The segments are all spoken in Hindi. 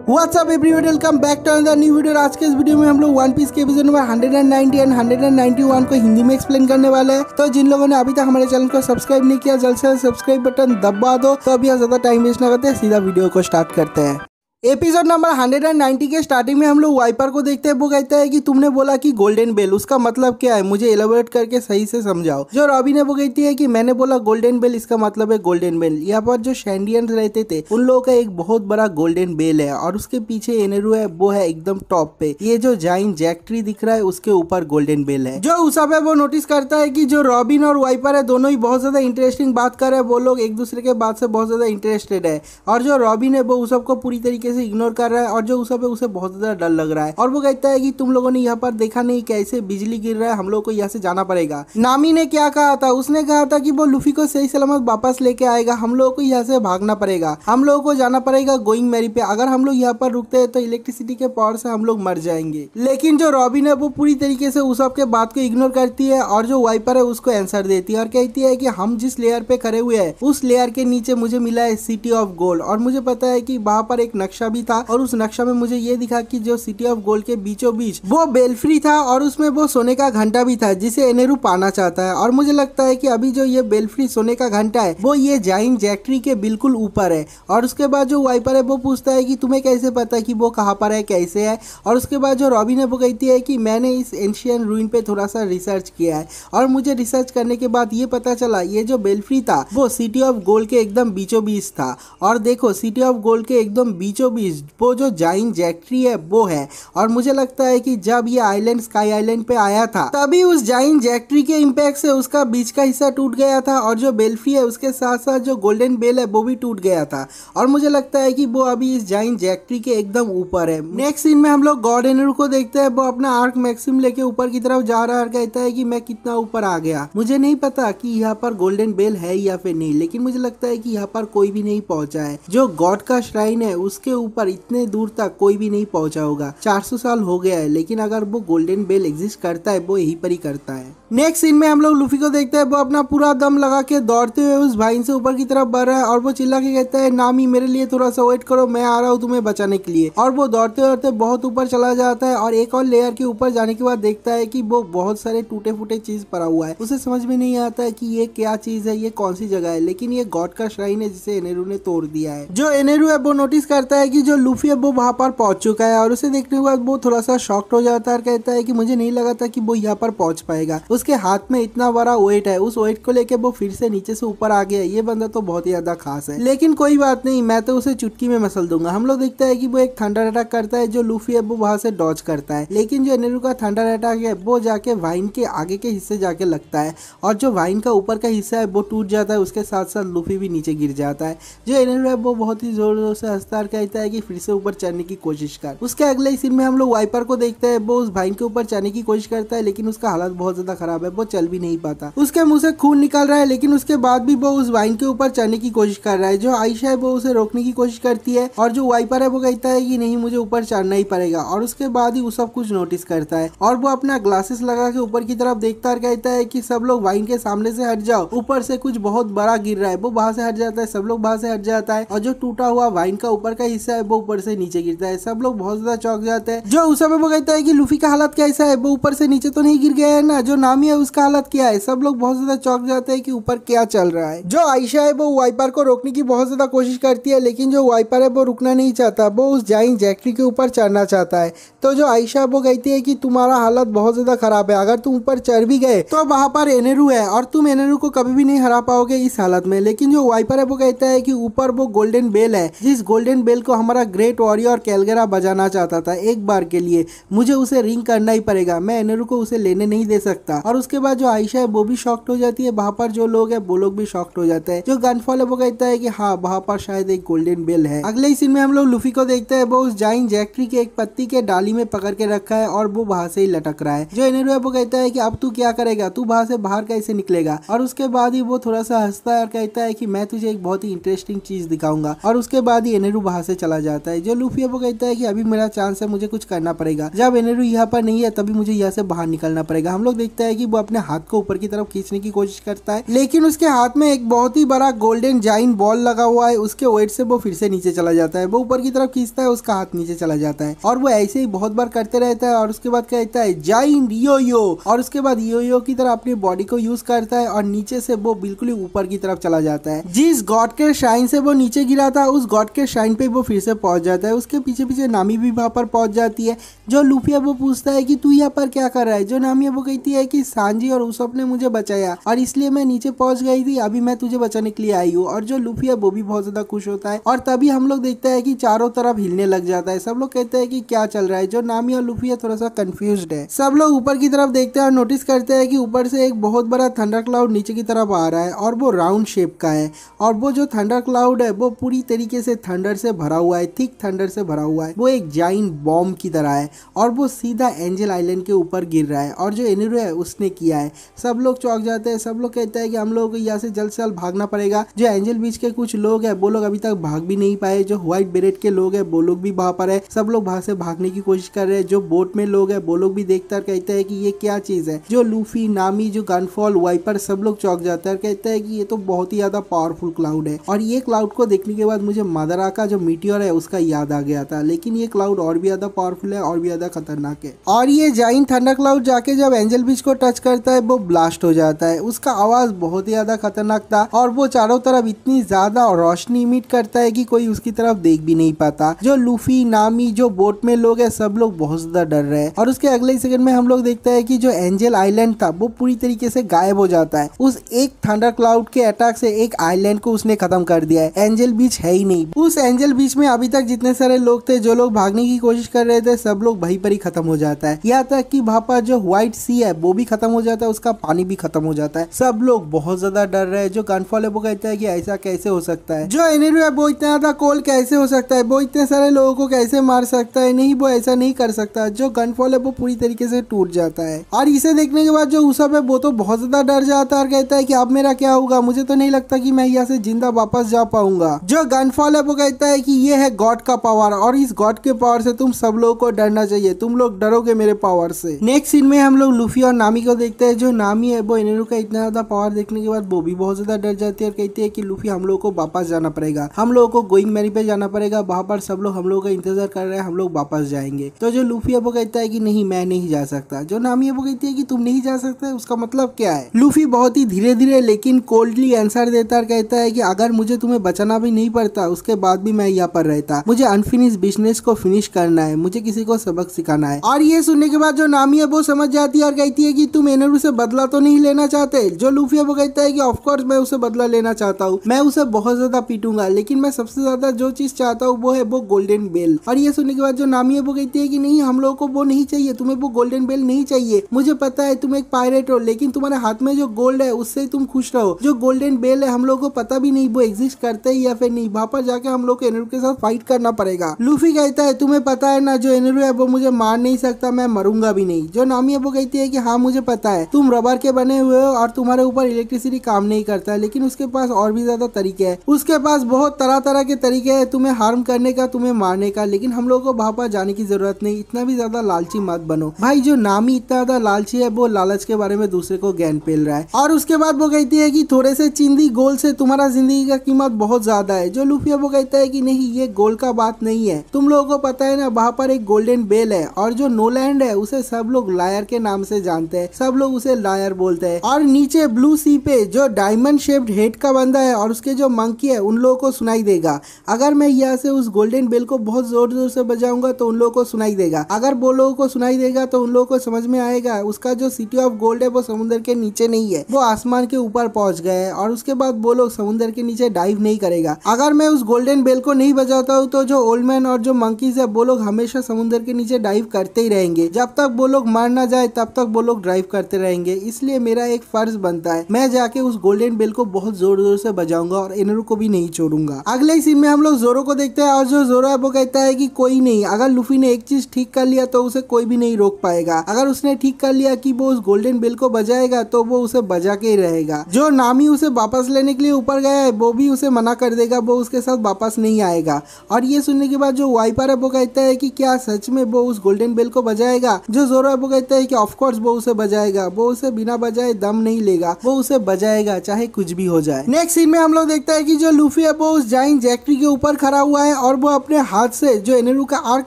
WhatsApp everyone, welcome back to another new video. आज के इस वीडियो में हम लोग वन पीस के एपिसोड नंबर 190 एंड 191 को हिंदी में एक्सप्लेन करने वाले हैं। तो जिन लोगों ने अभी तक हमारे चैनल को सब्सक्राइब नहीं किया, जल्द से सब्सक्राइब बटन दबा दो। तो अभी ज्यादा टाइम वेस्ट ना करते, सीधा वीडियो को स्टार्ट करते हैं। एपिसोड नंबर 190 के स्टार्टिंग में हम लोग वाइपर को देखते हैं। वो कहता है कि तुमने बोला कि गोल्डन बेल, उसका मतलब क्या है, मुझे एलाबोरेट करके सही से समझाओ। जो रॉबिन है वो कहती है कि मैंने बोला गोल्डन बेल, इसका मतलब है गोल्डन बेल। यहाँ पर जो शैंडियंस रहते थे उन लोगों का एक बहुत बड़ा गोल्डन बेल है और उसके पीछे एनेरू है, वो है एकदम टॉप पे। ये जो जाइंट जैक ट्री दिख रहा है उसके ऊपर गोल्डन बेल है। जो उसाब है वो नोटिस करता है कि जो रॉबिन और वाइपर है दोनों ही बहुत ज्यादा इंटरेस्टिंग बात कर रहे हैं। वो लोग एक दूसरे के बात से बहुत ज्यादा इंटरेस्टेड है और जो रॉबिन है वो उसाब को पूरी तरीके से इग्नोर कर रहा है और जो उसाब है उसे बहुत ज्यादा डर लग रहा है। और वो कहता है कि तुम लोगों ने यहाँ पर देखा नहीं कैसे बिजली गिर रहा है, हम लोग को यहाँ से जाना पड़ेगा। नामी ने क्या कहा था, उसने कहा था कि वो लूफी को सही सलामत वापस लेके आएगा, हम लोगों को यहाँ से भागना पड़ेगा, हम लोगों को जाना पड़ेगा गोइंग मैरी पे। अगर हम लोग यहाँ पर रुकते हैं तो इलेक्ट्रिसिटी के पावर से हम लोग मर जाएंगे। लेकिन जो रॉबिन है वो पूरी तरीके से उसाब के बात को इग्नोर करती है और जो वाइपर है उसको आंसर देती है और कहती है कि हम जिस लेयर पे खड़े हुए हैं उस लेयर के नीचे मुझे मिला है सिटी ऑफ गोल्ड और मुझे पता है कि वहां पर एक नक्शा भी था और उस नक्शा में मुझे ये दिखा कि जो सिटी ऑफ गोल्ड के बीचों बीच वो बेल्फ्री था और उसमें वो सोने का घंटा भी था जिसे एनेरू पाना चाहता है। और मुझे लगता है कि अभी जो ये बेल्फ्री सोने का घंटा है वो ये जाइंट जैक ट्री के बिल्कुल ऊपर है। और उसके बाद जो वाइपर है वो पूछता है कि तुम्हें कैसे पता कि वो कहाँ पर है, कैसे है। और उसके बाद जो रॉबिन है वो कहती है कि मैंने इस एंशियन रूइन पे थोड़ा सा रिसर्च किया है और मुझे रिसर्च करने के बाद ये पता चला ये जो बेल्फ्री था वो सिटी ऑफ गोल्ड के एकदम बीचों बीच था। और देखो सिटी ऑफ गोल्ड के एकदम बीचों बीच वो जो जाइंट जैक ट्री है वो है। और मुझे लगता है कि जब ये आइलैंड स्काई आइलैंड पे आया था तभी उस जाइंट जैक ट्री के इम्पैक्ट से उसका बीच का हिस्सा टूट गया था और जो बेल्फ्री है उसके साथ साथ जो गोल्डन बेल है वो भी टूट गया था। और मुझे लगता है कि वो अभी इस जाइंट जैक ट्री के एकदम ऊपर है। नेक्स्ट सीन में हम लोग गॉड एनेरू को देखते हैं। वो अपना आर्क मैक्सिम लेके ऊपर की तरफ जा रहा है और कहता है कि मैं कितना ऊपर आ गया। मुझे नहीं पता कि यहाँ पर गोल्डन बेल है या फिर नहीं, लेकिन मुझे लगता है कि यहाँ पर कोई भी नहीं पहुंचा है। जो गॉड का श्राइन है उसके ऊपर इतने दूर तक कोई भी नहीं पहुंचा होगा। 400 साल हो गया है, लेकिन अगर वो गोल्डन बेल एग्जिस्ट करता है वो यहीं पर ही करता है। नेक्स्ट सीन में हम लोग लूफी को देखते हैं। वो अपना पूरा दम लगा के दौड़ते हुए उस वाइन से ऊपर की तरफ बढ़ रहा है और वो चिल्ला के कहता है नामी मेरे लिए थोड़ा सा वेट करो, मैं आ रहा हूँ तुम्हें बचाने के लिए। और वो दौड़ते दौड़ते बहुत ऊपर चला जाता है और एक और लेयर के ऊपर जाने के बाद देखता है कि वो बहुत सारे टूटे फूटे चीज पड़ा हुआ है। उसे समझ में नहीं आता है कि ये क्या चीज है, ये कौन सी जगह है, लेकिन ये गॉड का श्राइन है जिसे एनेरू ने तोड़ दिया है। जो एनेरू है वो नोटिस करता है कि जो लूफी है वो वहां पर पहुंच चुका है और उसे देखने के बाद वो थोड़ा सा शॉक्ड हो जाता है और कहता है कि मुझे नहीं लगा था कि वो यहाँ पर पहुंच पाएगा। उसके हाथ में इतना बड़ा वेट है, उस वेट को लेके वो फिर से नीचे से ऊपर आ गया। ये बंदा तो बहुत ही ज्यादा खास है, लेकिन कोई बात नहीं, मैं तो उसे चुटकी में मसल दूंगा। हम लोग देखते हैं कि वो एक थंडर अटैक करता है। जो लूफी है वो वहां से डॉज करता है, लेकिन जो एनेरू का थंडर अटैक है वो जाके वाइन के आगे के हिस्से जाके लगता है और जो वाइन का ऊपर का हिस्सा है वो टूट जाता है। उसके साथ साथ लूफी भी नीचे गिर जाता है। जो एनेरू है वो बहुत ही जोर जोर से हंसता है, कहता है कि फिर से ऊपर चढ़ने की कोशिश कर। उसके अगले सीन में हम लोग वाइपर को देखते हैं। वो उस वाइन के ऊपर चढ़ने की कोशिश करता है, लेकिन उसका हालत बहुत ज्यादा खराब है, वो चल भी नहीं पाता। उसके मुंह से खून निकल रहा है, लेकिन उसके बाद भी वो उस वाइन के ऊपर चढ़ने की कोशिश कर रहा है। जो आयशा है वो उसे रोकने की कोशिश करती है और जो वाइपर है वो कहता है कि नहीं, मुझे ऊपर चढ़ना ही पड़ेगा। और उसके बाद ही वो सब कुछ नोटिस करता है और वो अपना ग्लासेस लगा के ऊपर की तरफ देखता है, कहता है कि सब लोग वाइन के सामने से हट जाओ, ऊपर से कुछ बहुत बड़ा गिर रहा है। वो वहां से हट जाता है, सब लोग वहां से हट जाता है और जो टूटा हुआ वाइन का ऊपर का हिस्सा है वो ऊपर से नीचे गिरता है। सब लोग बहुत ज्यादा चौंक जाते हैं। जो उस समय वो कहता है कि लूफी का हालत कैसा है, वो ऊपर से नीचे तो नहीं गिर गया है ना। जो नामी है उसका हालत क्या है। सब लोग बहुत ज्यादा चौंक जाते हैं कि ऊपर क्या चल रहा है। जो आयशा है वो वाइपर को रोकने की बहुत ज्यादा कोशिश करती है, लेकिन जो वाइपर है वो रुकना नहीं चाहता, वो उस जाइंट जैक ट्री के ऊपर चढ़ना चाहता है। तो जो आयशा वो कहती है कि तुम्हारा हालत बहुत ज्यादा खराब है, अगर तुम ऊपर चढ़ भी गए तो वहां पर एनेरू है और तुम एनेरू को कभी भी नहीं हरा पाओगे इस हालत में। लेकिन जो वाइपर है वो कहता है कि ऊपर वो गोल्डन बेल है, जिस गोल्डन बेल को हमारा ग्रेट वॉरियर कैलगेरा बजाना चाहता था एक बार के लिए, मुझे उसे रिंग करना ही पड़ेगा, मैं एनेरू को उसे लेने नहीं दे सकता। और उसके बाद जो आयशा है वो भी शॉक्ड हो जाती है, वहां पर जो लोग है वो लोग भी शॉक्ड हो जाते हैं। जो गनफॉल है वो कहता है कि हाँ वहां पर शायद एक गोल्डन बेल है। अगले ही सीन में हम लोग लूफी को देखते हैं। वो उस जाइंट जैक ट्री के एक पत्ती के डाली में पकड़ के रखा है और वो वहां से ही लटक रहा है। जो एनेरू है वो कहता है कि अब तू क्या करेगा, तू वहां से बाहर कैसे निकलेगा। और उसके बाद ही वो थोड़ा सा हंसता है और कहता है कि मैं तुझे एक बहुत ही इंटरेस्टिंग चीज दिखाऊंगा। और उसके बाद ही एनेरू वहां से चला जाता है। जो लूफी वो कहता है कि अभी मेरा चांस है, मुझे कुछ करना पड़ेगा। जब एनेरू यहाँ पर नहीं है तभी मुझे यहाँ से बाहर निकलना पड़ेगा। हम लोग देखते हैं कि वो अपने हाथ को ऊपर की तरफ खींचने की कोशिश करता है, लेकिन उसके हाथ में एक बहुत ही बड़ा गोल्डन जाइन बॉल लगा हुआ है। उसके वेट से वो फिर से नीचे चला जाता है। वो ऊपर की तरफ खींचता है, उसका हाथ नीचे चला जाता है और वो ऐसे ही बहुत बार करते रहता है। और उसके बाद कहता है जाइन यो, और उसके बाद यो की तरह अपनी बॉडी को यूज करता है और नीचे से वो बिल्कुल ही ऊपर की तरफ चला जाता है। जिस गॉड के शाइन से वो नीचे गिरा था उस गॉड के शाइन पे वो फिर से पहुंच जाता है। उसके पीछे पीछे नामी भी वहां पर पहुंच जाती है। जो लूफी वो पूछता है कि तू यहाँ पर क्या कर रहा है। जो नामी वो कहती है कि सांजी और उसप ने मुझे बचाया और इसलिए मैं नीचे पहुंच गई थी, अभी मैं तुझे बचाने के लिए आई हूँ। और जो लूफी है वो भी बहुत ज्यादा खुश होता है और तभी हम लोग देखते हैं कि चारों तरफ हिलने लग जाता है। सब लोग कहते हैं कि क्या चल रहा है। जो नामी और लूफी है थोड़ा सा कंफ्यूज्ड है। सब लोग ऊपर की तरफ देखते हैं और नोटिस करते हैं कि ऊपर से एक बहुत बड़ा थंडर क्लाउड नीचे की तरफ आ रहा है और वो राउंड शेप का है। और वो जो थंडर क्लाउड है वो पूरी तरीके से थंडर से भरा हुआ है, थिक थंडर से भरा हुआ है। वो एक जाइन बॉम्ब की तरह है और वो सीधा एंजल आइलैंड के ऊपर गिर रहा है और जो एनेरू है उसने किया है। सब लोग चौंक जाते हैं। सब लोग कहते हैं कि हम लोगों को यहाँ से जल्द भागना पड़ेगा। जो एंजल बीच के कुछ लोग हैं वो लोग अभी तक भाग भी नहीं पाए। जो व्हाइट बेरेट के लोग हैं वो लोग भी वहां पर है। सब लोग वहां से भागने की कोशिश कर रहे हैं। जो बोट में लोग हैं वो लोग भी देखकर कहते हैं कि ये क्या चीज है। जो लूफी, नामी, जो गनफॉल, वाइपर सब लोग चौंक जाते हैं और कहते हैं कि ये तो बहुत ही ज्यादा पावरफुल क्लाउड है। और ये क्लाउड को देखने के बाद मुझे मदरा का जो मीटियोर है उसका याद आ गया था, लेकिन ये क्लाउड और भी ज्यादा पावरफुल है और भी ज्यादा खतरनाक है। और ये जाइंट थंडर क्लाउड जाके जब एंजल बीच को टच करता है वो ब्लास्ट हो जाता है। उसका आवाज बहुत ही ज्यादा खतरनाक था और वो चारों तरफ इतनी ज्यादा रोशनी इमिट करता है कि कोई उसकी तरफ देख भी नहीं पाता। जो लूफी, नामी, जो बोट में लोग हैं सब लोग बहुत ज्यादा डर रहे हैं। और उसके अगले ही सेकंड में हम लोग देखते हैं कि जो एंजल आइलैंड था वो पूरी तरीके से गायब हो जाता है। उस एक थंडर क्लाउड के अटैक से एक आइलैंड को उसने खत्म कर दिया है। एंजल बीच है ही नहीं। उस एंजल बीच में अभी तक जितने सारे लोग थे, जो लोग भागने की कोशिश कर रहे थे, सब लोग वहीं पर ही खत्म हो जाता है। यहाँ तक कि वहां पर जो व्हाइट सी है वो भी खत्म हो जाता है, उसका पानी भी खत्म हो जाता है। सब लोग बहुत ज्यादा डर रहे हैं। जो गनफॉल है वो कहता है कि ऐसा कैसे हो सकता है। जो एनेरू है वो इतना ज्यादा कोल्ड कैसे हो सकता है, वो इतने सारे लोगों को कैसे मार सकता है, नहीं वो ऐसा नहीं कर सकता। जो गनफॉल है वो पूरी तरीके से टूट जाता है। और इसे देखने के बाद जो उसप है वो तो बहुत ज्यादा डर जाता है और कहता है कि अब मेरा क्या होगा, मुझे तो नहीं लगता कि मैं यहाँ से जिंदा वापस जा पाऊंगा। जो गनफॉल है वो कहता है कि ये है गॉड का पावर और इस गॉड के पावर से तुम सब लोगों को डरना चाहिए, तुम लोग डरोगे मेरे पावर से। नेक्स्ट सीन में हम लोग लूफी और नामी को देखते हैं। जो नामी है वो एनेरू का इतना ज्यादा पावर देखने के बाद वो भी बहुत ज्यादा डर जाती है और कहती है कि लूफी हम लोग को वापस जाना पड़ेगा, हम लोगों को गोइंग मैरी पे जाना पड़ेगा, वहां पर सब लोग हम लोग का इंतजार कर रहे हैं, हम लोग वापस जाएंगे। तो जो लूफी है वो कहता है कि नहीं मैं नहीं जा सकता। जो नामी है वो कहती है कि तुम नहीं जा सकते, उसका मतलब क्या है। लूफी बहुत ही धीरे धीरे लेकिन कोल्डली आंसर देता और कहता है कि अगर मुझे तुम्हें बचाना भी नहीं पड़ता उसके बाद भी मैं यहाँ पर रहता। मुझे अनफिनिश बिजनेस को फिनिश करना है, मुझे किसी को सबक सिखाना है। और ये सुनने के बाद जो नामी है वो समझ जाती है और कहती है कि तुम एनेरू से बदला तो नहीं लेना चाहते। जो लूफी है वो कहता है कि ऑफ कोर्स मैं उसे बदला लेना चाहता हूँ, मैं उसे बहुत ज्यादा पीटूंगा, लेकिन मैं सबसे ज्यादा जो चीज चाहता हूँ वो है वो गोल्डन बेल। और ये सुनने के बाद जो नामी है वो कहती है कि नहीं हम लोगों को वो नहीं चाहिए, तुम्हें वो गोल्डन बेल नहीं चाहिए। मुझे पता है तुम एक पायरेट हो, लेकिन तुम्हारे हाथ में जो गोल्ड है उससे तुम खुश रहो। जो गोल्डन बेल है हम लोग को पता भी नहीं वो एग्जिस्ट करते ही या फिर नहीं, वहां पर जाके हम लोग को एनेरू के साथ फाइट करना पड़ेगा। लूफी कहता है तुम्हें पता है ना जो एनेरू है वो मुझे मार नहीं सकता, मैं मरूंगा भी नहीं। जो नामी है वो कहती है कि हाँ मुझे पता है, तुम रबर के बने हुए हो और तुम्हारे ऊपर इलेक्ट्रिसिटी काम नहीं करता है, लेकिन उसके पास और भी ज्यादा तरीके हैं, उसके पास बहुत तरह तरह के तरीके हैं तुम्हें हार्म करने का, तुम्हें मारने का, लेकिन हम लोग को वहां पर जाने की जरूरत नहीं, इतना भी ज्यादा लालची मत बनो। भाई जो नामी इतना ज्यादा लालची है वो लालच के बारे में दूसरे को ज्ञान पेल रहा है। और उसके बाद वो कहती है कि थोड़े से चिंदी गोल से तुम्हारा जिंदगी का कीमत बहुत ज्यादा है। जो लूफी है वो कहता है कि नहीं ये गोल का बात नहीं है, तुम लोगों को पता है ना वहां पर एक गोल्डन बेल है और जो नोलैंड है उसे सब लोग लायर के नाम से जानते हैं, सब लोग उसे लायर बोलते हैं। और नीचे ब्लू सी पे जो डायमंड शेप्ड हेड का बंदा है और उसके जो मंकी है उन लोगों को सुनाई देगा। अगर मैं यहाँ से उस गोल्डन बेल को बहुत जोर जोर से बजाऊंगा तो उन लोगों को सुनाई देगा, अगर वो लोगों को सुनाई देगा तो उन लोगों को समझ में आएगा उसका जो सिटी ऑफ गोल्ड है वो समुद्र के नीचे नहीं है, वो आसमान के ऊपर पहुंच गए हैं और उसके बाद वो लोग समुद्र के नीचे डाइव नहीं करेगा। अगर मैं उस गोल्डन बेल को नहीं बजाता हूँ तो जो ओल्ड मैन और जो मंकीज है वो लोग हमेशा समुद्र के नीचे डाइव करते ही रहेंगे, जब तक वो लोग मर ना जाए तब तक वो लोग ड्राइव करते रहेंगे। इसलिए मेरा एक फर्ज बनता है मैं जाके उस गोल्डन बेल को बहुत जोर जोर से बजाऊंगा और एनेरू को भी नहीं छोड़ूंगा। अगले सीन में हम लोग जोरो को देखते हैं और जो जोरो है वो कहता है कि कोई नहीं, अगर लूफी ने एक चीज ठीक कर लिया तो उसे कोई भी नहीं रोक पाएगा। अगर उसने ठीक कर लिया कि वो उस गोल्डन बेल को बजाएगा तो वो उसे बजा के ही रहेगा। जो नामी उसे वापस लेने के लिए ऊपर गया है वो भी उसे मना कर देगा, वो उसके साथ वापस नहीं आएगा। बजाएगा। और ये सुनने के बाद जो वाइपर है वो कहता है कि क्या सच में वो उस गोल्डन बेल को बजाएगा। जो जोरो है वो कहता है कि ऑफ कोर्स वो उसे बजाएगा, वो उसे बिना बजाए दम नहीं लेगा, वो उसे बजाएगा चाहे कुछ भी हो जाए। नेक्स्ट सीन में हम लोग देखते हैं कि जो लूफी है वो उस जाइंट जैक ट्री के ऊपर खड़ा हुआ है और वो अपने हाथ से जो एनेरू का आर्क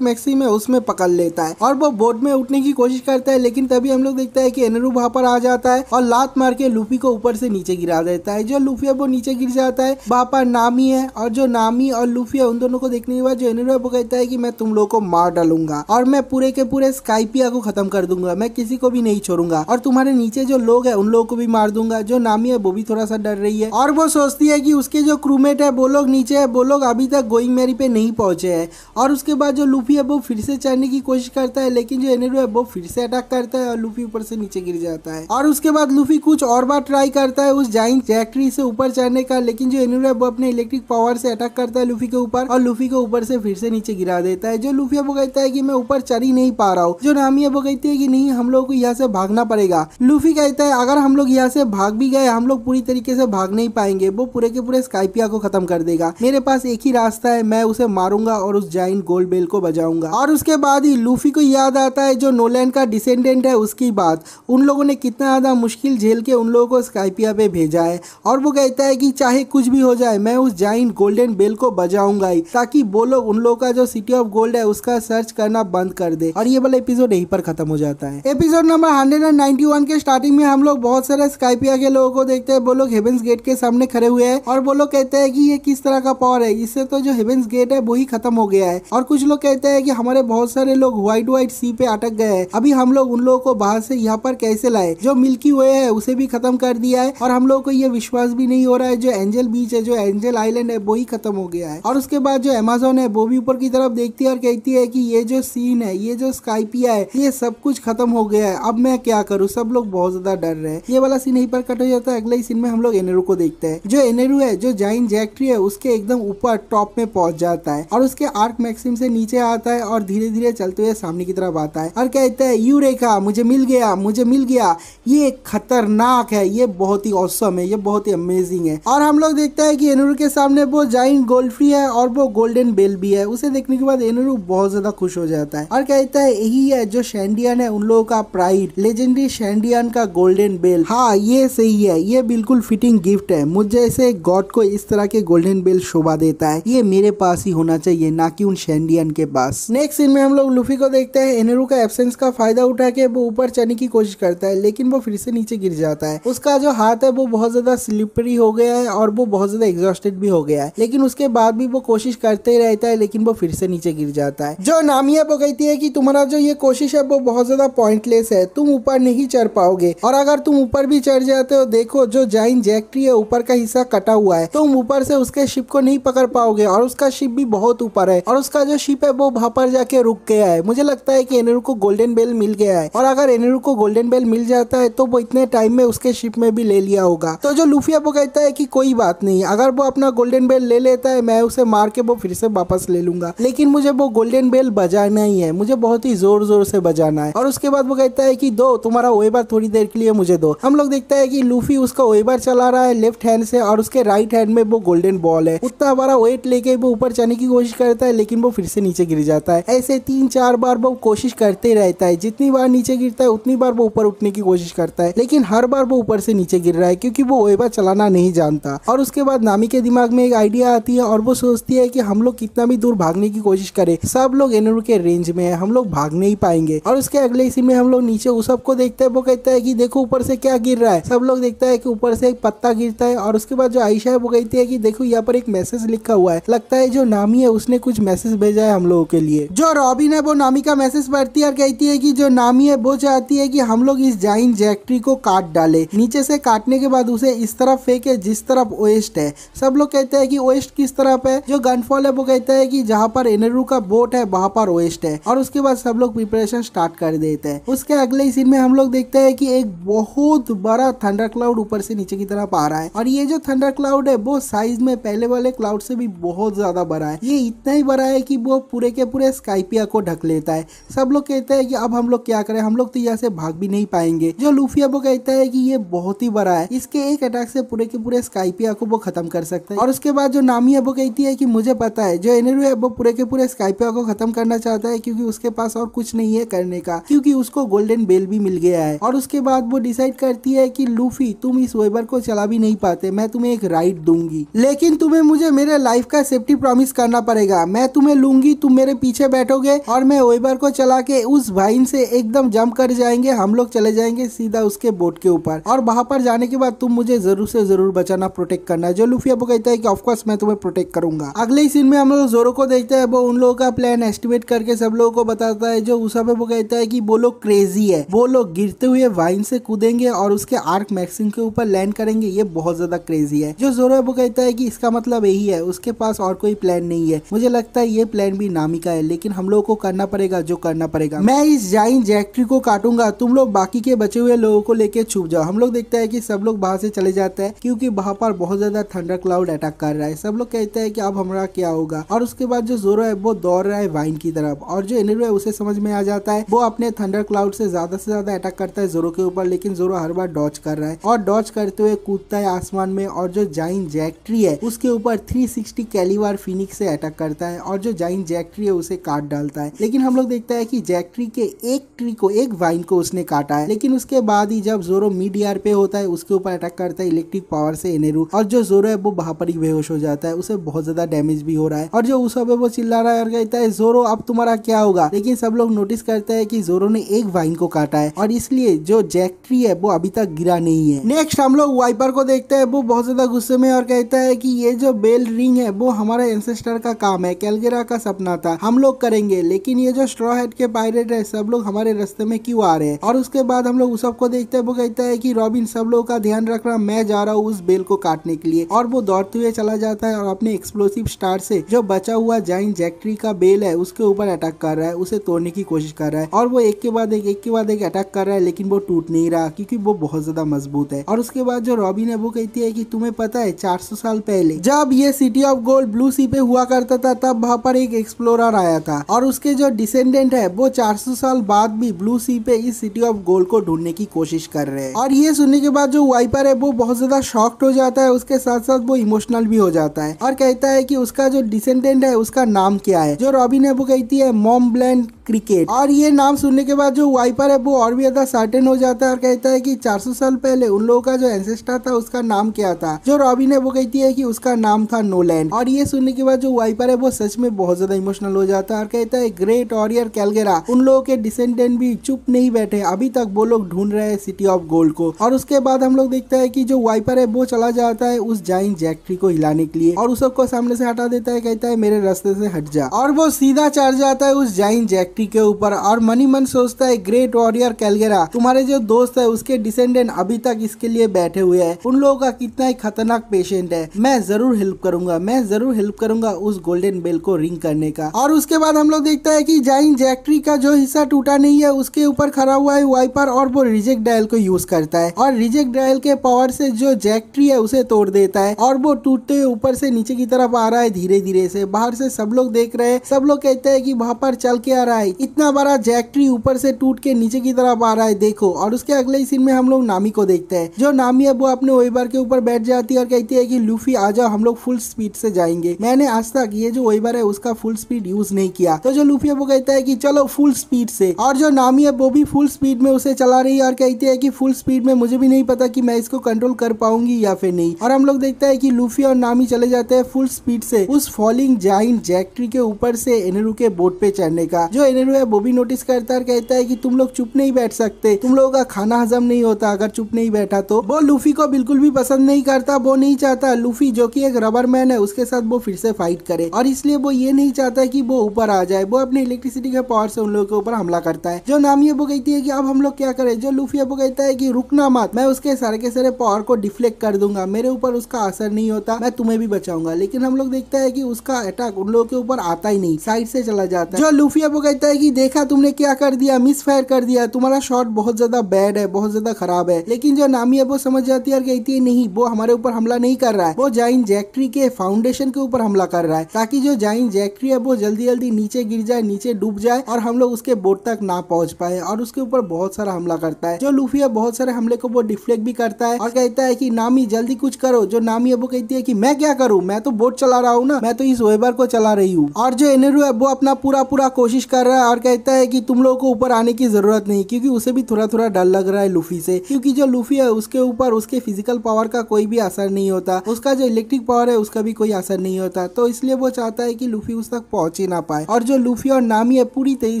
मैक्सिम है उसमें पकड़ लेता है और वो बोट में उठने की कोशिश करता है। लेकिन तभी हम लोग देखते हैं कि एनेरू वहां पर आ जाता है और लात मार के लूफी को ऊपर से नीचे गिरा देता है। जो लूफी है वो नीचे गिर जाता है। वहां पर नामी है और जो नामी और लूफी है उन दोनों को देखने के बाद जो एनेरू है वो कहता है कि मैं तुम लोगों को मार डालूंगा और मैं पूरे के पूरे स्काइपिया को खत्म कर दूंगा, मैं किसी को भी नहीं छोड़ूंगा और तुम्हारे नीचे जो लोग है उन लोगों को भी मार दूंगा। जो नामी है वो भी थोड़ा सा डर रही है और वो सोचती है कि उसके जो क्रूमेट है वो लोग नीचे है, वो लोग अभी तक गोइंग मैरी पे नहीं पहुंचे हैं। और उसके बाद जो लूफी है वो फिर से चढ़ने की कोशिश करता है, लेकिन जो एनेरू है वो फिर से अटैक करता है और लूफी ऊपर से नीचे गिर जाता है। और उसके बाद लूफी कुछ और बार ट्राई करता है उस जाइंट जैक ट्री से ऊपर चढ़ने का, लेकिन जो एनेरू है वो अपने इलेक्ट्रिक पावर से अटैक करता है लूफी के ऊपर और लूफी को ऊपर से फिर से नीचे गिरा देता है। जो लूफी है वो कहता है कि मैं ऊपर चढ़ ही नहीं पा रहा हूँ। जो नामी है वो कहती है कि नहीं, हम लोग को यहाँ से भागना पड़ेगा। लूफी कहता है अगर हम लोग यहाँ से भाग भी गए हम लोग पूरी तरीके से भाग नहीं पाएंगे, वो पूरे के पूरे स्काइपिया को खत्म कर देगा। मेरे पास एक ही रास्ता है, मैं उसे मारूंगा और उस जाइंट गोल्ड बेल को बजाऊंगा। और उसके बाद ही लूफी को याद आता है जो नोलैंड का डिसेंडेंट है उसकी बात, उन लोगों ने कितना ज्यादा मुश्किल झेल के उन लोगों को स्काइपिया पे भेजा है और वो कहता है कि चाहे कुछ भी हो जाए मैं उस जाइंट गोल्डन बेल को बजाऊंगा ही, ताकि वो लोग उन लोगों का जो सिटी ऑफ गोल्ड है उसका सर्च करना बंद कर दे। और ये वाला एपिसोड यहीं पर खत्म हो जाता है। एपिसोड नंबर 191 के स्टार्टिंग में हम लोग बहुत सारे स्काइपिया के लोगों को देखते हैं। वो लोग हेवेंस गेट के सामने खड़े हुए हैं और वो लोग कहते हैं कि ये किस तरह का पावर है, इससे तो जो हेवेंस गेट है वो ही खत्म हो गया है। और कुछ लोग कहते हैं कि हमारे बहुत सारे लोग व्हाइट सी पे अटक गए हैं, अभी हम लोग उन लोगों को बाहर से यहाँ पर कैसे लाए। जो मिल्की वे है उसे भी खत्म कर दिया है और हम लोग को ये विश्वास भी नहीं हो रहा है जो एंजल बीच है, जो एंजल आइलैंड है वो ही खत्म हो गया है। और उसके बाद जो अमेज़न है वो भी ऊपर की तरफ देखती है और कहती है कि ये जो सीन है, ये जो स्काइपिया है, ये सब कुछ खत्म हो गया है, अब मैं क्या करूँ। सब लोग बहुत ज्यादा डर रहे हैं। ये वाला सीन यहीं पर कट हो जाता है। अगले ही सीन में हम लोग एनेरू को देखते हैं। जो एनेरू है जो जाइंट जैक ट्री है उसके एकदम ऊपर टॉप में पहुंच जाता है और उसके आर्क मैक्सिम से नीचे आता है और धीरे धीरे चलते हुए सामने की तरफ आता है और कहता है यूरेका, मुझे मिल गया, मुझे मिल गया, ये खतरनाक है, ये बहुत ही ऑसम है, ये बहुत ही अमेजिंग है। और हम लोग देखते हैं कि एनेरू के सामने वो जाइंट गोल्ड ट्री है और वो गोल्डन बेल भी है। उसे देखने के बाद एनेरू बहुत ज्यादा खुश हो जाता है और कहता है यही है जो शैंडियन है उन लोगों का प्राइड, लेजेंडरी शैंडियन का गोल्डन बेल। हाँ ये सही है, ये बिल्कुल फिटिंग गिफ्ट है, मुझ जैसे गॉड को इस तरह के गोल्डन बेल शोभा देता है, ये मेरे पास ही होना चाहिए ना कि उन शैंडियन के पास। नेक्स्ट सीन में हम लोग लूफी को देखते हैं। एनेरू का एब्सेंस का फायदा उठा के वो ऊपर चढ़ने की कोशिश करता है, लेकिन वो फिर से नीचे गिर जाता है। उसका जो हाथ है वो बहुत ज्यादा स्लिपरी हो गया है और वो बहुत ज्यादा एग्जॉस्टेड भी हो गया है, लेकिन उसके बाद भी वो कोशिश करते ही रहता है, लेकिन वो फिर से नीचे गिर जाता है। जो नामिया वो कहती है कि तुम्हारा जो ये कोशिश है वो बहुत ज्यादा पॉइंटलेस है, तुम ऊपर नहीं चढ़ पाओगे और अगर तुम ऊपर भी चढ़ जाते हो, देखो जो जाइंट जैक ट्री है ऊपर का हिस्सा कटा हुआ है, तुम ऊपर से उसके शिप को नहीं पकड़ पाओगे और उसका शिप भी बहुत ऊपर है और उसका जो शिप है वो वहां पर जाके रुक गया है। मुझे लगता है कि एनेरू को गोल्डन बेल मिल गया है और अगर एनेरू को गोल्डन बेल मिल जाता है तो वो इतने टाइम में उसके शिप में भी ले लिया होगा। तो जो लूफी वो कहता है कि कोई बात नहीं, अगर वो अपना गोल्डन बेल ले लेता है मैं उसे मार के वो फिर से वापस ले लूंगा, लेकिन मुझे वो गोल्डन बेल बजाना ही है, मुझे बहुत ही जोर जोर से बजाना है। और उसके बाद वो कहता है कि दो तुम्हारा वेबर थोड़ी देर के लिए मुझे दो। हम लोग देखते हैं कि लूफी उसका वेबर चला रहा है लेफ्ट हैंड से और उसके राइट हैंड में वो गोल्डन बॉल है। उतना बड़ा वेट लेके वो ऊपर चढ़ने की कोशिश करता है, लेकिन वो फिर से नीचे गिर जाता है। ऐसे 3-4 बार वो कोशिश करते रहता है, जितनी बार नीचे गिरता है उतनी बार वो ऊपर उठने की कोशिश करता है, लेकिन हर बार वो ऊपर से नीचे गिर रहा है क्योंकि वो वेबर चलाना नहीं जानता। और उसके बाद नामी के दिमाग में एक आइडिया आती है और वो सोचती है कि हम लोग कितना भी दूर भागने की कोशिश करें, सब लोग एनेरू के रेंज में है, हम लोग भाग नहीं पाएंगे। और उसके अगले सीन में हम लोग नीचे उसब को देखते हैं। वो कहता है कि देखो ऊपर से क्या गिर रहा है। सब लोग देखता है कि ऊपर से एक पत्ता गिरता है और उसके बाद जो आयशा है वो कहती है कि देखो यहाँ पर एक मैसेज लिखा हुआ है, लगता है जो नामी है उसने कुछ मैसेज भेजा है हम लोगों के लिए। जो रॉबिन है वो नामी का मैसेज पढ़ती है और कहती है कि जो नामी है वो चाहती है कि हम लोग इस जाइंट जैक ट्री को काट डाले, नीचे से काटने के बाद उसे इस तरफ फेंके जिस तरफ ओएस्ट है। सब लोग कहते हैं कि ओएस्ट किस तरफ है। जो गनफॉल है वो कहता है कि जहाँ पर एनेरू का बोट है वहां पर ओएस्ट है। और उसके बाद सब लोग प्रिपरेशन स्टार्ट कर देते हैं। उसके अगले सीन में हम लोग देखते हैं कि एक बहुत बड़ा थंडर क्लाउड ऊपर से नीचे की तरफ आ रहा है और ये जो थंडर क्लाउड है वो साइज में पहले वाले क्लाउड से भी बहुत ज्यादा बड़ा है। ये इतना ही बड़ा है कि वो पूरे के पूरे स्काइपिया को ढक लेता है। सब लोग कहते हैं कि अब हम लोग क्या करें, हम लोग तो यहाँ से भाग भी नहीं पाएंगे। जो लूफिया वो कहता है कि ये बहुत ही बड़ा है, इसके एक अटैक से पूरे के पूरे स्काइपिया को वो खत्म कर सकता है। और उसके बाद जो नामी है वो कहती है कि मुझे पता है जो एनेरू है वो पूरे के पूरे स्काइपिया को खत्म करना चाहता है, क्योंकि उसके पास और कुछ नहीं है करने का, क्योंकि उसको गोल्डन बेल भी मिल गया है। और उसके बाद वो डिसाइड करती है कि लूफी तुम इस वेबर को चला भी नहीं पाते, मैं तुम्हें एक राइड दूंगी, लेकिन तुम्हें मुझे मेरे लाइफ का सेफ्टी प्रॉमिस करना पड़ेगा। मैं तुम्हें लूंगी, तुम मेरे पीछे बैठोगे और मैं वेबर को चला के उस वाइन से एकदम जंप कर जाएंगे, हम लोग चले जाएंगे सीधा उसके बोट के ऊपर, और वहां पर जाने के बाद तुम मुझे जरूर से जरूर बचाना, प्रोटेक्ट करना। जो लूफी अब कहता है कि ऑफ कोर्स मैं तुम्हें प्रोटेक्ट करूंगा। अगले ही सीन में हम लोग जोरो को देखते हैं, वो उन लोगों का प्लान एस्टिमेट करके सब लोगों को बताता है। जो उस समय वो कहता है कि वो लोग क्रेजी है, वो लोग गिरते हुए वाइन से कूदेंगे और उसके आर्क मैक्सिम के ऊपर लैंड करेंगे, ये बहुत ज्यादा क्रेजी है। जो जोरो है वो कहता है कि इसका मतलब यही है, उसके पास और कोई प्लान नहीं है। मुझे लगता है ये प्लान भी नामी का है, लेकिन हम लोगों को करना पड़ेगा जो करना पड़ेगा। मैं इस जाइन जैक ट्री को काटूंगा, तुम लोग बाकी के बचे हुए लोगों को लेके छुप जाओ। हम लोग देखते हैं कि सब लोग बाहर से चले जाते हैं, क्योंकि वहां पर बहुत ज्यादा थंडर क्लाउड अटैक कर रहा है। सब लोग कहते हैं कि अब हमारा क्या होगा। और उसके बाद जो जोरो है वो दौड़ रहा है वाइन की तरफ, और जो एनेरू है उसे समझ में आ जाता है, वो अपने थंडर क्लाउड से ज्यादा अटैक करता है जोरो के ऊपर, लेकिन जोरो हर बार डॉज कर रहा है और डॉज करते हुए कूदता है आसमान में, और जो जाइन जैक ट्री है उसके ऊपर 360 कैलीवार फिनिक्स से अटैक करता है, और जो जाइन जैक ट्री है उसे काट डालता है। लेकिन हम लोग देखता है कि जैक ट्री के एक ट्री को, एक वाइन को उसने काटा है, लेकिन उसके बाद ही जब जोरो मिड एयर पे होता है उसके ऊपर अटैक करता है इलेक्ट्रिक पावर से एनेरू, और जो जोरो है वो वहां पर ही बेहोश हो जाता है, उसे बहुत ज्यादा डैमेज भी हो रहा है। और जो उस समय वो चिल्ला रहा है और कहता है जोरो अब तुम्हारा क्या होगा, लेकिन सब लोग नोटिस करते हैं कि जोरो ने एक वाइन को काटा है, और इसलिए जो जैक ट्री है वो अभी तक गिरा नहीं है। नेक्स्ट हम लोग वाइपर को देखते हैं, वो बहुत ज्यादा गुस्से में और कहता है कि ये जो बेल रिंग है वो हमारे एंसेस्टर का काम है, कैलगेरा का सपना था, हम लोग करेंगे, लेकिन ये जो स्ट्रॉ हेड के पायरेट है सब लोग हमारे रास्ते में क्यों आ रहे हैं। और उसके बाद हम लोग उस सबको देखते हैं, वो कहता है कि रॉबिन सब लोगों का ध्यान रखना, मैं जा रहा हूँ उस बेल को काटने के लिए। और वो दौड़ते हुए चला जाता है और अपने एक्सप्लोसिव स्टार से जो बचा हुआ जाइन जैक ट्री का बेल है उसके ऊपर अटैक कर रहा है, उसे तोड़ने की कोशिश कर रहा है, और वो एक के बाद एक अटैक कर रहा है, लेकिन वो टूट नहीं रहा क्योंकि वो बहुत ज्यादा मजबूत है। और उसके बाद जो रॉबिन है वो कहती है कि तुम्हें पता है 400 साल पहले जब ये सिटी ऑफ गोल्ड ब्लू सी पे हुआ करता था, तब वहाँ पर एक एक्सप्लोरर आया था, और उसके जो डिसेंडेंट है वो 400 साल बाद भी ब्लू सी पे इस सिटी ऑफ गोल्ड को ढूंढने की कोशिश कर रहे हैं। और ये सुनने के बाद जो वाइपर है वो बहुत ज्यादा शॉक्ड हो जाता है, उसके साथ साथ वो इमोशनल भी हो जाता है और कहता है कि उसका जो डिसेंडेंट है उसका नाम क्या है। जो रॉबिन है वो कहती है मॉम ब्लैंड क्रिकेट, और ये नाम सुनने के बाद जो वाइपर है वो और भी ज्यादा सर्टेन हो जाता है और कहता है कि 400 साल पहले उन लोगों का जो एंसेस्टर था उसका नाम क्या था। जो रॉबिन है वो कहती है कि उसका नाम था नोलैंड, और ये सुनने के बाद जो वाइपर है वो सच में बहुत ज्यादा इमोशनल हो जाता है और कहता है ग्रेट वॉरियर कैलगेरा, उन लोगों के डिसेंडेंट भी चुप नहीं बैठे, अभी तक वो लोग ढूंढ रहे हैं सिटी ऑफ गोल्ड को। और उसके बाद हम लोग देखते हैं कि जो वाइपर है वो चला जाता है उस जाइन जैक ट्री को हिलाने के लिए, और उस सबको सामने से हटा देता है, कहता है मेरे रास्ते से हट जा, और वो सीधा चढ़ जाता है उस जाइन जैक ट्री के ऊपर। और मनी मन सोचता है ग्रेट वॉरियर कैलगेरा, तुम्हारे जो दोस्त है उसके डिसेंडेंट अभी तक इसके लिए बैठे हुए हैं, उन लोगों का कितना ही खतरनाक पेशेंट है, मैं जरूर हेल्प करूंगा, मैं जरूर हेल्प करूंगा उस गोल्डन बेल को रिंग करने का। और उसके बाद हम लोग देखता है कि जाइन जैक ट्री का जो हिस्सा टूटा नहीं है उसके ऊपर खड़ा हुआ है वाइपर, और वो रिजेक्ट डायल को यूज करता है, और रिजेक्ट डायल के पावर से जो जैक ट्री है उसे तोड़ देता है, और वो टूटते हुए ऊपर से नीचे की तरफ आ रहा है धीरे धीरे से। बाहर से सब लोग देख रहे हैं, सब लोग कहते हैं कि वहां पर चल के आ रहा है, इतना बड़ा जैक ट्री ऊपर से टूट के नीचे की तरफ आ रहा है, देखो। और उसके अगले ही सीन में हम लोग नामी को देखते हैं, जो नामी है वो अपने वेबर के ऊपर बैठ जाती है और कहती है कि लूफी आ जाओ, हम लोग फुल स्पीड से जाएंगे, मैंने आज तक ये जो वेबर है उसका फुल स्पीड यूज नहीं किया। तो जो लूफी है वो कहता है कि चलो फुल स्पीड से, और जो नामी है वो भी फुल स्पीड में उसे चला रही है और कहती है कि फुल स्पीड में मुझे भी नहीं पता कि मैं इसको कंट्रोल कर पाऊंगी या फिर नहीं। और हम लोग देखते हैं कि लूफी और नामी चले जाते हैं फुल स्पीड से उस फॉलिंग जाइंट जैक ट्री के ऊपर से एनेरू के बोट पे चढ़ने का। जो एनेरू है वो भी नोटिस करता है, कहता है कि तुम लोग चुप नहीं बैठ सकते, तुम लोगों का खाना हजम नहीं होता अगर चुप नहीं बैठा तो। वो लूफी को बिल्कुल भी पसंद नहीं करता, वो नहीं चाहता लूफी जो कि एक रबर मैन है उसके साथ वो फिर से फाइट करे, और इसलिए वो ये नहीं चाहता कि वो ऊपर आ जाए, वो अपनी इलेक्ट्रिसिटी के पावर से उन लोगों के ऊपर हमला करता है। जो नामी है वो कहती है कि अब हम लोग क्या करें। जो लूफी है वो कहता है कि रुकना मत, मैं उसके सारे के सारे पावर को डिफ्लेक्ट कर दूंगा, मेरे ऊपर उसका असर नहीं होता, मैं तुम्हें भी बचाऊंगा। लेकिन हम लोग देखता है कि उसका अटैक उन लोगों के ऊपर आता ही नहीं, साइड से चला जाता है। जो लूफी है वो कहता है कि देखा तुमने क्या कर दिया, मिस फायर कर दिया, तुम्हारा शॉट बहुत ज्यादा बैड है, बहुत ज्यादा खराब है। लेकिन जो नामी है वो समझ जाती है और कहती है नहीं, वो हमारे ऊपर हमला नहीं कर रहा है, वो जाइन जैक ट्री के फाउंडेशन के ऊपर हमला कर रहा है, ताकि जो जाइन जैक ट्री है वो जल्दी जल्दी नीचे गिर जाए, नीचे डूब जाए और हम लोग उसके बोट तक ना पहुंच पाए। और उसके ऊपर बहुत सारा हमला करता है। जो लूफी है बहुत सारे हमले को वो डिफ्लेक्ट भी करता है और कहता है कि नामी जल्दी कुछ करो। जो नामी है वो कहती है कि मैं क्या करूं, मैं तो बोट चला रहा हूँ ना, मैं तो इस वेबर को चला रही हूँ। और जो एनेरू है वो अपना पूरा कोशिश कर रहा है और कहता है कि तुम लोगों को ऊपर आने की जरूरत नहीं, क्योंकि उसे भी थोड़ा डर लग रहा है लूफी से, क्योंकि जो लूफी है उसके ऊपर उसके फिजिकल पावर का कोई भी असर नहीं होता, उसका जो इलेक्ट्रिक पावर है उसका भी कोई असर नहीं होता। तो इसलिए वो चाहता है कि लूफी उस तक पहुंच ही ना पाए, और जो लूफी और नामी है पूरी तेजी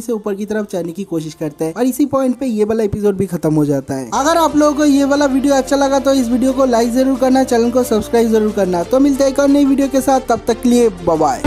से ऊपर की तरफ जाने की कोशिश करते हैं। और इसी पॉइंट पे ये वाला एपिसोड भी खत्म हो जाता है। अगर आप लोगों को ये वाला वीडियो अच्छा लगा तो इस वीडियो को लाइक जरूर करना, चैनल को सब्सक्राइब जरूर करना। तो मिलते हैं एक और नई वीडियो के साथ, तब तक के लिए बाय बाय।